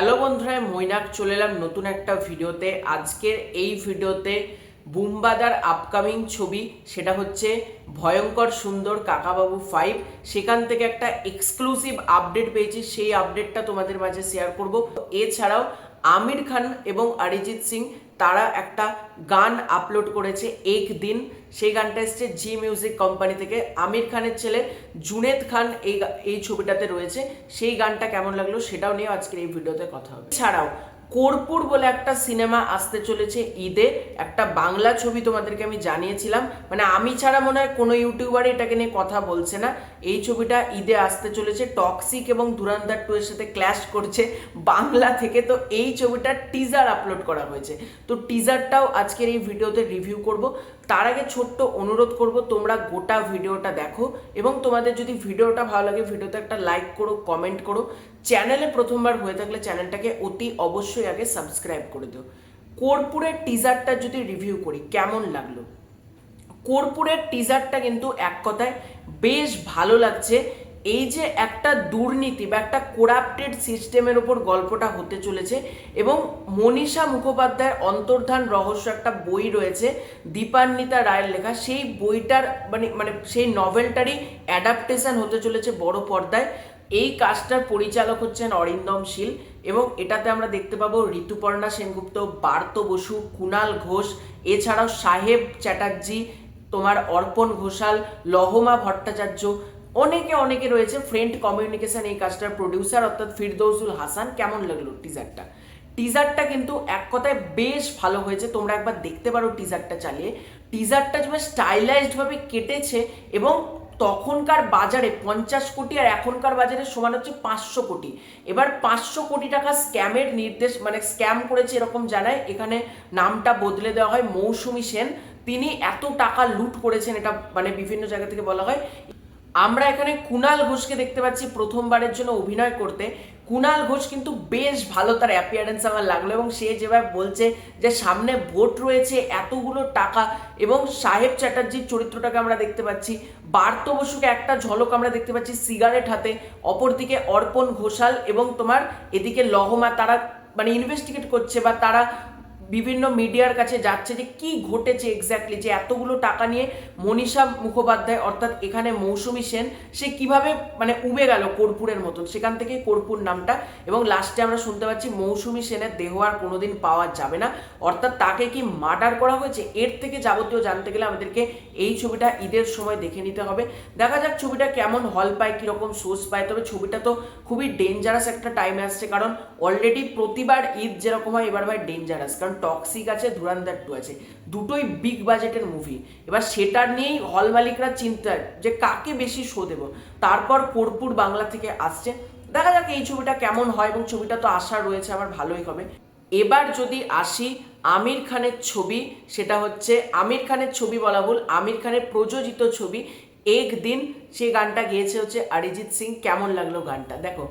Hello বন্ধুরা, মৈনাক চলে এলাম নতুন একটা ভিডিওতে। আজকের এই ভিডিওতে বুম্বাদার আপকামিং ছবি, সেটা হচ্ছে ভয়ঙ্কর সুন্দর কাকাবাবু 5। সেখান থেকে একটা এক্সক্লুসিভ আপডেট পেয়েছি, সেই আপডেটটা তোমাদের মাঝে শেয়ার করব। এছাড়াও আমির খান এবং অরিজিৎ সিং তারা একটা গান আপলোড করেছে এক দিন। সেই গানটা এসছে জি মিউজিক কোম্পানি থেকে। আমির খানের ছেলে জুনেদ খান এই ছবিটাতে রয়েছে। সেই গানটা কেমন লাগলো সেটাও নিয়ে আজকের এই ভিডিওতে কথা হবে। এছাড়াও কর্পূর বলে একটা সিনেমা আসতে চলেছে ঈদে, একটা বাংলা ছবি তোমাদেরকে আমি জানিয়েছিলাম, মানে আমি ছাড়া মনে হয় কোনো ইউটিউবার এটাকে নিয়ে কথা বলছে না। এই ছবিটা ঈদে আসতে চলেছে, টক্সিক এবং ধুরন্ধর 2 এর সাথে ক্ল্যাশ করছে বাংলা থেকে। তো এই ছবিটার টিজার আপলোড করা হয়েছে, তো টিজারটাও আজকের এই ভিডিওতে রিভিউ করব। তার আগে ছোট্ট অনুরোধ করব, তোমরা গোটা ভিডিওটা দেখো এবং তোমাদের যদি ভিডিওটা ভালো লাগে ভিডিওতে একটা লাইক করো, কমেন্ট করো। চ্যানেলে প্রথমবার হয়ে থাকলে চ্যানেলটাকে অতি অবশ্যই আগে সাবস্ক্রাইব করে দিও। কর্পূরের টিজারটা যদি রিভিউ করি, কেমন লাগলো? কর্পূরের টিজারটা কিন্তু এক কথায় বেশ ভালো লাগছে। এই যে একটা দুর্নীতি বা একটা করাপ্টেড সিস্টেমের উপর গল্পটা হতে চলেছে, এবং মনীষা মুখোপাধ্যায়ের অন্তর্ধান রহস্য একটা বই রয়েছে দীপান্বিতা রায়ের লেখা, সেই বইটার মানে সেই নভেলটারই অ্যাডাপ্টেশন হতে চলেছে বড় পর্দায়। এই কাজটার পরিচালক হচ্ছেন অরিন্দম শীল, এবং এটাতে আমরা দেখতে পাবো ঋতুপর্ণা সেনগুপ্ত, পার্থ বসু, কুণাল ঘোষ, এছাড়াও সাহেব চ্যাটার্জি, তোমার অর্পণ ঘোষাল, লহমা ভট্টাচার্য, অনেকে রয়েছে। ফ্রেন্ড কমিউনিকেশন এই কাজটার প্রডিউসার অর্থাৎ ফিরদৌসুল হাসান। কেমন লাগলো টিজারটা? টিজারটা কিন্তু এক কথায় বেশ ভালো হয়েছে, তোমরা একবার দেখতে পারো টিজারটা চালিয়ে। টিজারটা যেভাবে স্টাইলাইজড ভাবে কেটেছে, এবং তখনকার বাজারে 50 কোটি আর এখনকার বাজারে সমান হচ্ছে 500 কোটি। এবার 500 কোটি টাকা স্ক্যামের নির্দেশ, মানে স্ক্যাম করেছে এরকম জানায়। এখানে নামটা বদলে দেওয়া হয় মৌসুমী সেন। তিনি এত টাকা লুট করেছেন, এটা মানে বিভিন্ন জায়গা থেকে বলা হয়। আমরা এখানে কুণাল ঘোষকে দেখতে পাচ্ছি প্রথমবারের জন্য অভিনয় করতে। কুণাল ঘোষ কিন্তু বেশ ভালো, তার অ্যাপিয়ারেন্স আমার লাগলো, এবং সে যেভাবে বলছে যে সামনে ভোট রয়েছে, এতগুলো টাকা, এবং সাহেব চ্যাটার্জির চরিত্রটাকে আমরা দেখতে পাচ্ছি। পার্থ বসুকে একটা ঝলক আমরা দেখতে পাচ্ছি সিগারেট হাতে, অপরদিকে অর্পণ ঘোষাল এবং তোমার এদিকে লহমা, তারা মানে ইনভেস্টিগেট করছে বা তারা বিভিন্ন মিডিয়ার কাছে যাচ্ছে যে কি ঘটেছে এক্স্যাক্টলি, যে এতগুলো টাকা নিয়ে মনীষা মুখোপাধ্যায় অর্থাৎ এখানে মৌসুমী সেন, সে কিভাবে মানে উবে গেল কর্পূরের মতন, সেখান থেকে কর্পূর নামটা। এবং লাস্টে আমরা শুনতে পাচ্ছি মৌসুমী সেনের দেহ আর কোনোদিন পাওয়া যাবে না, অর্থাৎ তাকে কি মার্ডার করা হয়েছে। এর থেকে যাবতীয় জানতে গেলে আমাদেরকে এই ছবিটা ঈদের সময় দেখে নিতে হবে। দেখা যাক ছবিটা কেমন হল পায়, কিরকম সোর্স পায়। তবে ছবিটা তো খুবই ডেঞ্জারাস একটা টাইমে আসছে, কারণ অলরেডি প্রতিবার ঈদ যেরকম হয় এবার ভাই ডেঞ্জারাস, কারণ টক্সিক আছে, ধুরন্ধর 2 আছে, দুটোই বিগ বাজেটের মুভি। এবার সেটার নিয়েই হল মালিকরা চিন্তায় যে কাকে বেশি শো দেবো। তারপর কর্পূর বাংলা থেকে আসছে, দেখা যাক এই ছবিটা কেমন হয়, এবং ছবিটা তো আশা রয়েছে আমার ভালোই হবে। এবার যদি আসি আমির খানের ছবি, সেটা হচ্ছে আমির খানের ছবি বলা ভুল, আমির খানের প্রযোজিত ছবি এক দিন। সেই গানটা গেয়েছে হচ্ছে অরিজিৎ সিং। কেমন লাগলো গানটা? দেখো,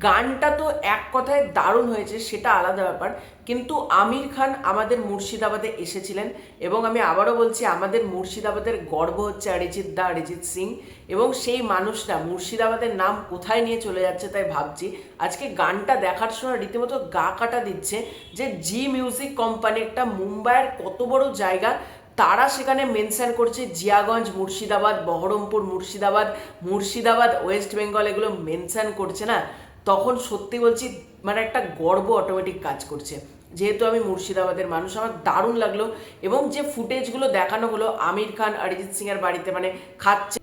গানটা তো এক কথায় দারুণ হয়েছে, সেটা আলাদা ব্যাপার, কিন্তু আমির খান আমাদের মুর্শিদাবাদে এসেছিলেন, এবং আমি আবারও বলছি আমাদের মুর্শিদাবাদের গর্ব হচ্ছে অরিজিৎ সিং, এবং সেই মানুষটা মুর্শিদাবাদের নাম কোথায় নিয়ে চলে যাচ্ছে তাই ভাবছি। আজকে গানটা দেখার সময় রীতিমতো গা কাটা দিচ্ছে যে জি মিউজিক কোম্পানি, একটা মুম্বাইয়ের কত বড় জায়গা, তারা সেখানে মেনশন করছে জিয়াগঞ্জ মুর্শিদাবাদ, বহরমপুর মুর্শিদাবাদ ওয়েস্ট বেঙ্গল, এগুলো মেনশন করছে না, তখন সত্যি বলছি মানে একটা গর্ব অটোমেটিক কাজ করছে। যেহেতু আমি মুর্শিদাবাদের মানুষ, আমার দারুণ লাগলো। এবং যে ফুটেজগুলো দেখানো হলো আমির খান অরিজিৎ সিং এর বাড়িতে মানে খাচ্ছে,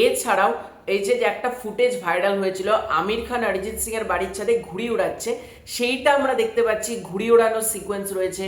এছাড়াও এই যে একটা ফুটেজ ভাইরাল হয়েছিল আমির খান অরিজিৎ সিং এর বাড়ির ছাদে ঘুড়ি উড়াচ্ছে, সেইটা আমরা দেখতে পাচ্ছি, ঘুড়ি ওড়ানোর সিকোয়েন্স রয়েছে।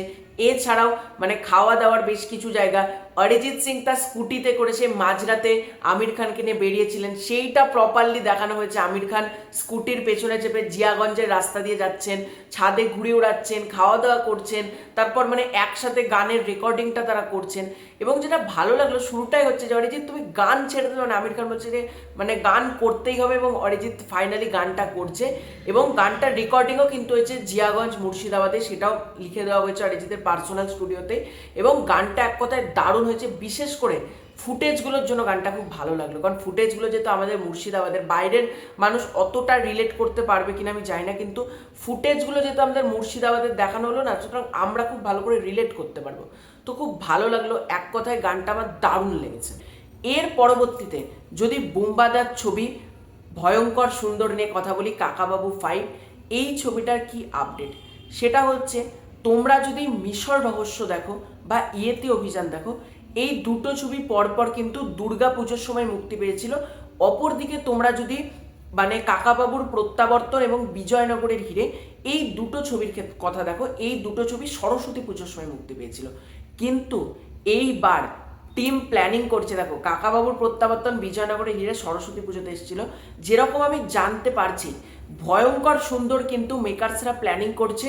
এছাড়াও মানে খাওয়া দাওয়ার বেশ কিছু জায়গা, অরিজিৎ সিং তার স্কুটিতে করে সে মাঝরাতে আমির খানকে নিয়ে বেরিয়েছিলেন, সেইটা প্রপারলি দেখানো হয়েছে। আমির খান স্কুটির পেছনে চেপে জিয়াগঞ্জের রাস্তা দিয়ে যাচ্ছেন, ছাদে ঘুড়ি ওড়াচ্ছেন, খাওয়া দাওয়া করছেন, তারপর মানে একসাথে গানের রেকর্ডিংটা তারা করছেন। এবং যেটা ভালো লাগলো শুরুটাই হচ্ছে যে অরিজিৎ তুমি গান ছেড়ে দেবে, মানে আমির খান বলছে যে মানে গান করতেই হবে, এবং অরিজিৎ ফাইনালি গানটা করছে, এবং গানটার রেকর্ডিংও কিন্তু হয়েছে জিয়াগঞ্জ মুর্শিদাবাদে, সেটাও লিখে দেওয়া হয়েছে অরিজিতের পার্সোনাল স্টুডিওতে। এবং গানটা এক কথায় দারুণ হয়েছে, বিশেষ করে ফুটেজগুলোর জন্য গানটা খুব ভালো লাগলো, কারণ ফুটেজগুলো যেহেতু আমাদের মুর্শিদাবাদের, বাইরের মানুষ অতটা রিলেট করতে পারবে কিনা আমি জানি না, কিন্তু ফুটেজগুলো যেহেতু আমাদের মুর্শিদাবাদের দেখানো হলো না, সুতরাং আমরা খুব ভালো করে রিলেট করতে পারবো। তো খুব ভালো লাগলো, এক কথায় গানটা আমার দারুণ লেগেছে। এর পরবর্তীতে যদি বুম্বাদার ছবি ভয়ঙ্কর সুন্দর নিয়ে কথা বলি, কাকাবাবু 5, এই ছবিটার কি আপডেট সেটা হচ্ছে, তোমরা যদি মিশর রহস্য দেখো বা ইয়েতি অভিযান দেখো, এই দুটো ছবি পরপর কিন্তু দুর্গা পুজোর সময় মুক্তি পেয়েছিল। অপরদিকে তোমরা যদি মানে কাকাবাবুর প্রত্যাবর্তন এবং বিজয়নগরের হিরে, এই দুটো ছবির কথা দেখো, এই দুটো ছবি সরস্বতী পুজোর সময় মুক্তি পেয়েছিল। কিন্তু এইবার টিম প্ল্যানিং করছে, দেখো কাকাবাবুর প্রত্যাবর্তন, বিজয়নগরের হিরে সরস্বতী পুজোতে এসেছিল, যেরকম আমি জানতে পারছি ভয়ঙ্কর সুন্দর কিন্তু মেকার্সরা প্ল্যানিং করছে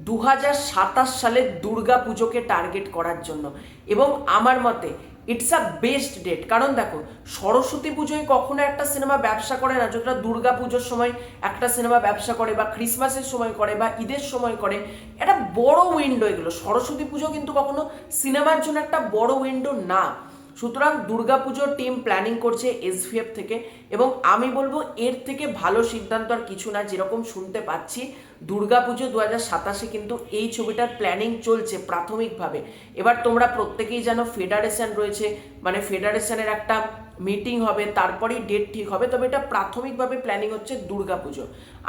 2027 সালের দুর্গা পুজোকে টার্গেট করার জন্য। এবং আমার মতে ইটস আ বেস্ট ডেট, কারণ দেখো সরস্বতী পুজোয় কখনো একটা সিনেমা ব্যবসা করে না যতটা দুর্গা পুজোর সময় একটা সিনেমা ব্যবসা করে, বা ক্রিসমাসের সময় করে, বা ঈদের সময় করে। একটা বড় উইন্ডো এগুলো, সরস্বতী পুজো কিন্তু কখনো সিনেমার জন্য একটা বড় উইন্ডো না। সুতরাং দুর্গাপুজোর টিম প্ল্যানিং করছে এসভিএফ থেকে, এবং আমি বলবো এর থেকে ভালো সিদ্ধান্ত আর কিছু না। যেরকম শুনতে পাচ্ছি দুর্গাপুজো 2027 কিন্তু এই ছবিটার প্ল্যানিং চলছে প্রাথমিকভাবে। এবার তোমরা প্রত্যেকেই জানো ফেডারেশন রয়েছে, মানে ফেডারেশনের একটা মিটিং হবে, তারপরেই ডেট ঠিক হবে। তবে এটা প্রাথমিকভাবে প্ল্যানিং হচ্ছে দুর্গাপুজো।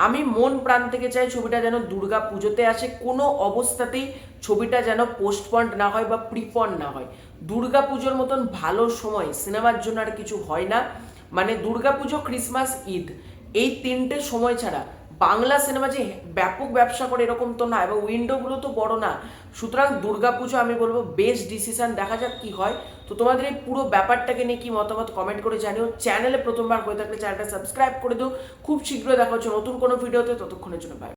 আমি মন প্রাণ থেকে চাই ছবিটা যেন দুর্গা পুজোতে আসে, কোনো অবস্থাতেই ছবিটা যেন পোস্টপন্ড না হয় বা প্রিপন্ড না হয়। দুর্গা পুজোর মতন ভালো সময় সিনেমার জন্য আর কিছু হয় না। মানে দুর্গা পুজো, ক্রিসমাস, ঈদ, এই তিনটে সময় ছাড়া বাংলা সিনেমা যে ব্যাপক ব্যবসা করে এরকম তো না, এবং উইন্ডোগুলো তো বড় না। সুতরাং দুর্গাপুজো আমি বলবো বেস্ট ডিসিশন, দেখা যাক কি হয়। তো তোমাদের এই পুরো ব্যাপারটাকে নিয়ে কি মতামত কমেন্ট করে জানিও। চ্যানেলে প্রথমবার হয়ে থাকলে চ্যানেলটা সাবস্ক্রাইব করে দিও। খুব শীঘ্রই দেখা হচ্ছে নতুন কোনো ভিডিওতে, ততক্ষণের জন্য বাই।